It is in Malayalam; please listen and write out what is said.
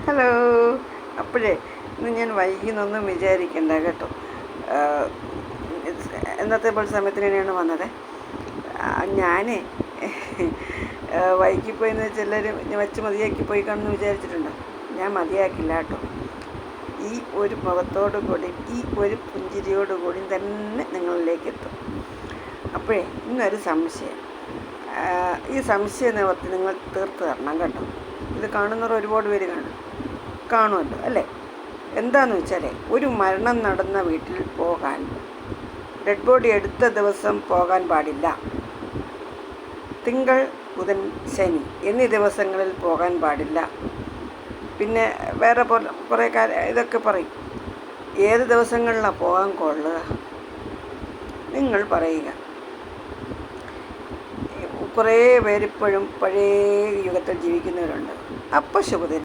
ഹലോ. അപ്പോഴേ ഇന്ന് ഞാൻ വൈകുന്നൊന്നും വിചാരിക്കണ്ട കേട്ടോ. എന്നത്തെ പോലെ സമയത്തിന് തന്നെയാണ് വന്നത്. ഞാൻ വൈകിപ്പോയെന്ന് വെച്ചാൽ എല്ലാവരും വെച്ച് മതിയാക്കി പോയി കാണുമെന്ന് വിചാരിച്ചിട്ടുണ്ടോ? ഞാൻ മതിയാക്കില്ല കേട്ടോ. ഈ ഒരു മുഖത്തോടു കൂടി, ഈ ഒരു പുഞ്ചിരിയോടു കൂടി തന്നെ നിങ്ങളിലേക്ക് എത്തും. അപ്പോഴേ ഇന്നൊരു സംശയം, ഈ സംശയ നിവർത്തി നിങ്ങൾ തീർത്ത് തരണം കേട്ടോ. ഇത് കാണുന്നവർ ഒരുപാട് പേര് കാണുമല്ലോ അല്ലേ? എന്താണെന്ന് വെച്ചാൽ, ഒരു മരണം നടന്ന വീട്ടിൽ പോകാൻ, ഡെഡ് ബോഡി എടുത്ത ദിവസം പോകാൻ പാടില്ല. തിങ്കൾ, ബുധൻ, ശനി എന്നീ ദിവസങ്ങളിൽ പോകാൻ പാടില്ല. പിന്നെ വേറെ കുറേ ഇതൊക്കെ പറയും. ഏത് ദിവസങ്ങളിലാണ് പോകാൻ കൊള്ളുക? നിങ്ങൾ പറയുക. കുറേ പേരിപ്പോഴും പഴയ യുഗത്തിൽ ജീവിക്കുന്നവരുണ്ട്. അപ്പോൾ ശുഭദിനം.